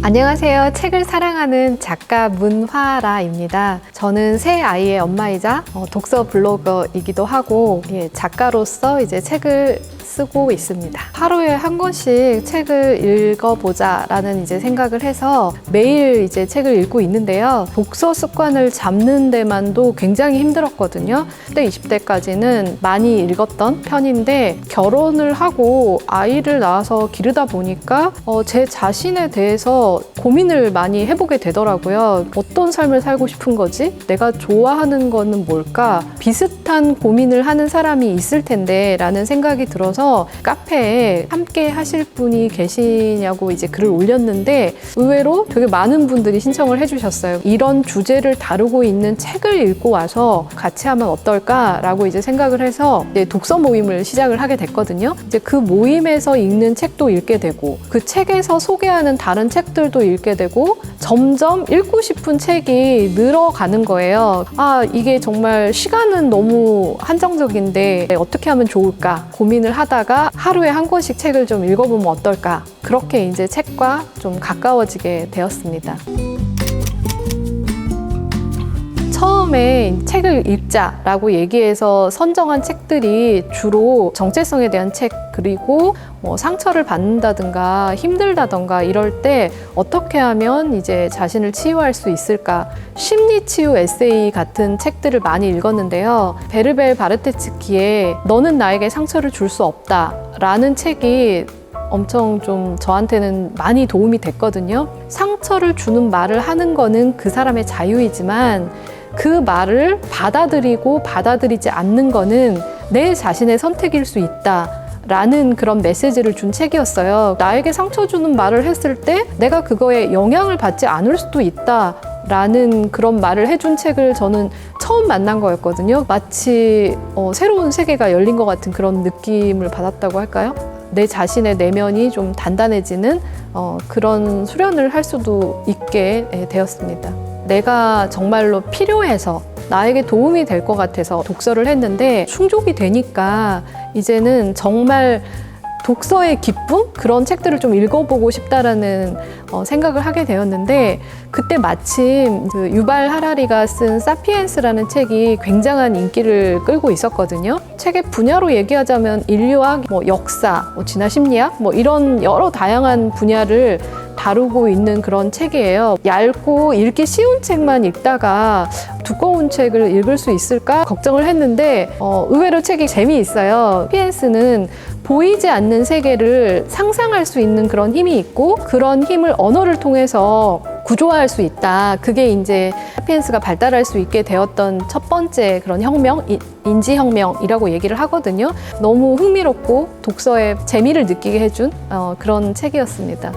안녕하세요. 책을 사랑하는 작가 문화라입니다. 저는 새 아이의 엄마이자 독서 블로거이기도 하고 작가로서 이제 책을 쓰고 있습니다. 하루에 한 권씩 책을 읽어보자 라는 이제 생각을 해서 매일 이제 책을 읽고 있는데요. 독서 습관을 잡는 데만도 굉장히 힘들었거든요. 10대, 20대까지는 많이 읽었던 편인데 결혼을 하고 아이를 낳아서 기르다 보니까 제 자신에 대해서 고민을 많이 해보게 되더라고요. 어떤 삶을 살고 싶은 거지? 내가 좋아하는 거는 뭘까? 비슷한 고민을 하는 사람이 있을 텐데 라는 생각이 들어서 카페에 함께 하실 분이 계시냐고 이제 글을 올렸는데 의외로 되게 많은 분들이 신청을 해주셨어요. 이런 주제를 다루고 있는 책을 읽고 와서 같이 하면 어떨까라고 이제 생각을 해서 이제 독서 모임을 시작을 하게 됐거든요. 이제 그 모임에서 읽는 책도 읽게 되고 그 책에서 소개하는 다른 책들도 읽게 되고 점점 읽고 싶은 책이 늘어가는 거예요. 이게 정말 시간은 너무 한정적인데 어떻게 하면 좋을까 고민을 하다가 하루에 한 권씩 책을 좀 읽어보면 어떨까, 그렇게 이제 책과 좀 가까워지게 되었습니다. 처음에 책을 읽자라고 얘기해서 선정한 책들이 주로 정체성에 대한 책, 그리고 상처를 받는다든가 힘들다든가 이럴 때 어떻게 하면 이제 자신을 치유할 수 있을까, 심리치유 에세이 같은 책들을 많이 읽었는데요. 베르벨 바르테츠키의 너는 나에게 상처를 줄 수 없다 라는 책이 엄청 좀 저한테는 많이 도움이 됐거든요. 상처를 주는 말을 하는 거는 그 사람의 자유이지만 그 말을 받아들이고 받아들이지 않는 거는 내 자신의 선택일 수 있다 라는 그런 메시지를 준 책이었어요. 나에게 상처 주는 말을 했을 때 내가 그거에 영향을 받지 않을 수도 있다 라는 그런 말을 해준 책을 저는 처음 만난 거였거든요. 마치 새로운 세계가 열린 것 같은 그런 느낌을 받았다고 할까요? 내 자신의 내면이 좀 단단해지는 그런 수련을 할 수도 있게 되었습니다. 내가 정말로 필요해서 나에게 도움이 될 것 같아서 독서를 했는데 충족이 되니까 이제는 정말 독서의 기쁨? 그런 책들을 좀 읽어보고 싶다라는 생각을 하게 되었는데 그때 마침 그 유발 하라리가 쓴 사피엔스라는 책이 굉장한 인기를 끌고 있었거든요. 책의 분야로 얘기하자면 인류학, 역사, 진화 심리학 이런 여러 다양한 분야를 다루고 있는 그런 책이에요. 얇고 읽기 쉬운 책만 읽다가 두꺼운 책을 읽을 수 있을까 걱정을 했는데 의외로 책이 재미있어요. 사피엔스는 보이지 않는 세계를 상상할 수 있는 그런 힘이 있고 그런 힘을 언어를 통해서 구조화할 수 있다. 그게 이제 사피엔스가 발달할 수 있게 되었던 첫 번째 그런 혁명, 인지혁명이라고 얘기를 하거든요. 너무 흥미롭고 독서에 재미를 느끼게 해준 그런 책이었습니다.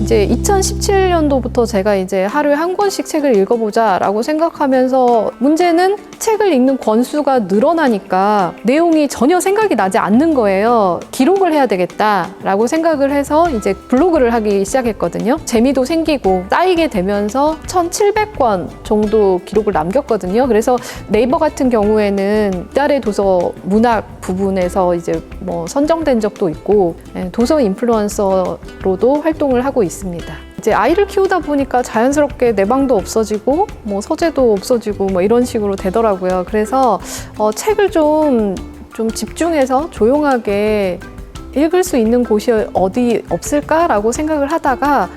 이제 2017년도부터 제가 이제 하루에 한 권씩 책을 읽어보자 라고 생각하면서 문제는 책을 읽는 권수가 늘어나니까 내용이 전혀 생각이 나지 않는 거예요. 기록을 해야 되겠다 라고 생각을 해서 이제 블로그를 하기 시작했거든요. 재미도 생기고 쌓이게 되면서 1700권 정도 기록을 남겼거든요. 그래서 네이버 같은 경우에는 이달의 도서 문학 부분에서 이제 선정된 적도 있고 도서 인플루언서로도 활동을 하고 있습니다. 이제 아이를 키우다 보니까 자연스럽게 내 방도 없어지고 서재도 없어지고 이런 식으로 되더라고요. 그래서 책을 좀 집중해서 조용하게 읽을 수 있는 곳이 어디 없을까라고 생각을 하다가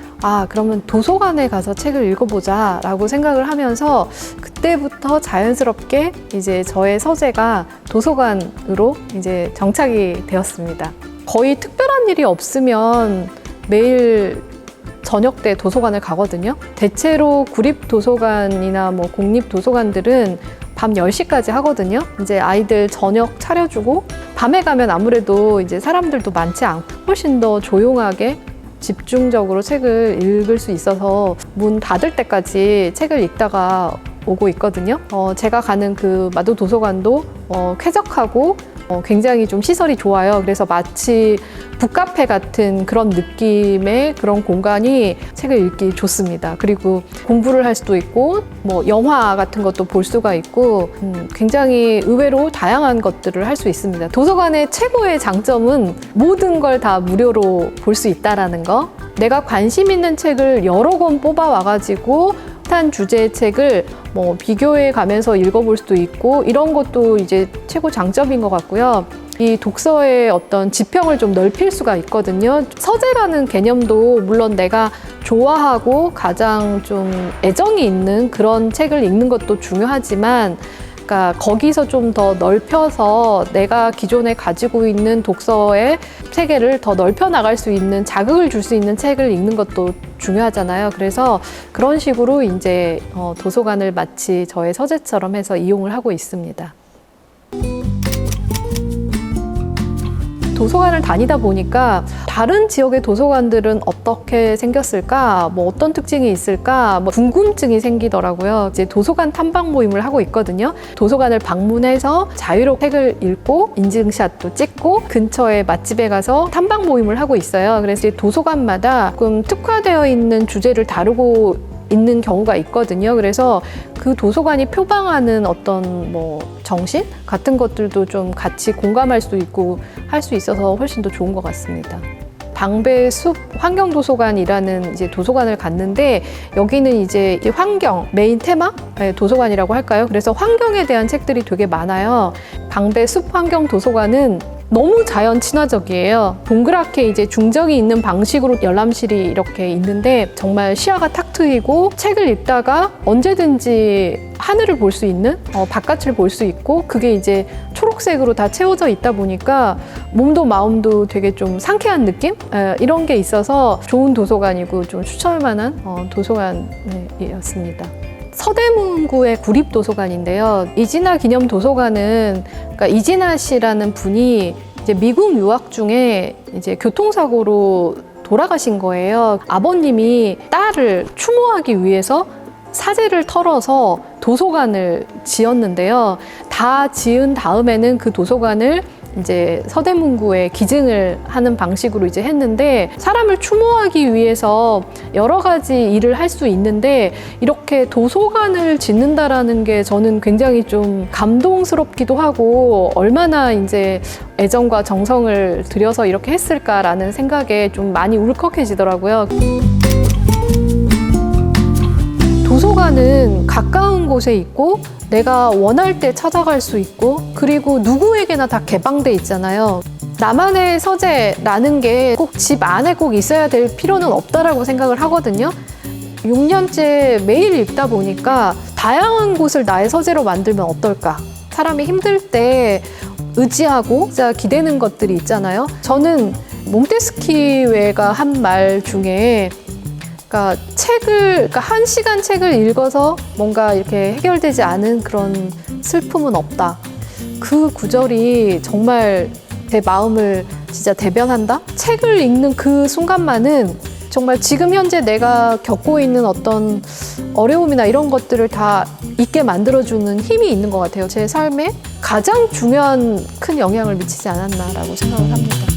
그러면 도서관에 가서 책을 읽어보자 라고 생각을 하면서 그때부터 자연스럽게 이제 저의 서재가 도서관으로 이제 정착이 되었습니다. 거의 특별한 일이 없으면 매일 저녁 때 도서관을 가거든요. 대체로 구립도서관이나 공립도서관들은 밤 10시까지 하거든요. 이제 아이들 저녁 차려주고 밤에 가면 아무래도 이제 사람들도 많지 않고 훨씬 더 조용하게 집중적으로 책을 읽을 수 있어서 문 닫을 때까지 책을 읽다가 오고 있거든요. 제가 가는 그 마도 도서관도 쾌적하고 굉장히 좀 시설이 좋아요. 그래서 마치 북카페 같은 그런 느낌의 그런 공간이 책을 읽기 좋습니다. 그리고 공부를 할 수도 있고 뭐 영화 같은 것도 볼 수가 있고 굉장히 의외로 다양한 것들을 할 수 있습니다. 도서관의 최고의 장점은 모든 걸 다 무료로 볼 수 있다라는 거. 내가 관심 있는 책을 여러 권 뽑아 와가지고 한 주제의 책을 뭐 비교해 가면서 읽어볼 수도 있고 이런 것도 이제 최고 장점인 것 같고요. 이 독서의 어떤 지평을 좀 넓힐 수가 있거든요. 서재라는 개념도 물론 내가 좋아하고 가장 좀 애정이 있는 그런 책을 읽는 것도 중요하지만 그러니까 거기서 좀 더 넓혀서 내가 기존에 가지고 있는 독서의 세계를 더 넓혀 나갈 수 있는 자극을 줄 수 있는 책을 읽는 것도 중요하잖아요. 그래서 그런 식으로 이제 도서관을 마치 저의 서재처럼 해서 이용을 하고 있습니다. 도서관을 다니다 보니까 다른 지역의 도서관들은 어떻게 생겼을까? 뭐 어떤 특징이 있을까? 뭐 궁금증이 생기더라고요. 이제 도서관 탐방 모임을 하고 있거든요. 도서관을 방문해서 자유롭게 책을 읽고 인증샷도 찍고 근처에 맛집에 가서 탐방 모임을 하고 있어요. 그래서 이제 도서관마다 조금 특화되어 있는 주제를 다루고 있는 경우가 있거든요. 그래서 그 도서관이 표방하는 어떤 뭐 정신 같은 것들도 좀 같이 공감할 수도 있고 할 수 있어서 훨씬 더 좋은 것 같습니다. 방배숲 환경도서관이라는 이제 도서관을 갔는데 여기는 이제 환경 메인 테마 도서관이라고 할까요? 그래서 환경에 대한 책들이 되게 많아요. 방배숲 환경도서관은 너무 자연 친화적이에요. 동그랗게 이제 중정이 있는 방식으로 열람실이 이렇게 있는데 정말 시야가 탁 트이고 책을 읽다가 언제든지 하늘을 볼 수 있는 바깥을 볼 수 있고 그게 이제 초록색으로 다 채워져 있다 보니까 몸도 마음도 되게 좀 상쾌한 느낌? 이런 게 있어서 좋은 도서관이고 좀 추천할 만한 도서관이었습니다. 서대문구의 구립도서관인데요. 이진아 기념도서관은 그러니까 이진아 씨라는 분이 이제 미국 유학 중에 이제 교통사고로 돌아가신 거예요. 아버님이 딸을 추모하기 위해서 사제를 털어서 도서관을 지었는데요. 다 지은 다음에는 그 도서관을 이제 서대문구에 기증을 하는 방식으로 이제 했는데 사람을 추모하기 위해서 여러 가지 일을 할 수 있는데 이렇게 도서관을 짓는다라는 게 저는 굉장히 좀 감동스럽기도 하고 얼마나 이제 애정과 정성을 들여서 이렇게 했을까라는 생각에 좀 많이 울컥해지더라고요. 도서관은 가까운 곳에 있고 내가 원할 때 찾아갈 수 있고 그리고 누구에게나 다 개방돼 있잖아요. 나만의 서재라는 게 꼭 집 안에 꼭 있어야 될 필요는 없다라고 생각을 하거든요. 6년째 매일 읽다 보니까 다양한 곳을 나의 서재로 만들면 어떨까? 사람이 힘들 때 의지하고 진짜 기대는 것들이 있잖아요. 저는 몽테스키웨가 한 말 중에 그러니까 그러니까 1시간 책을 읽어서 뭔가 이렇게 해결되지 않은 그런 슬픔은 없다. 그 구절이 정말 제 마음을 진짜 대변한다? 책을 읽는 그 순간만은 정말 지금 현재 내가 겪고 있는 어떤 어려움이나 이런 것들을 다 잊게 만들어주는 힘이 있는 것 같아요. 제 삶에 가장 중요한 큰 영향을 미치지 않았나라고 생각을 합니다.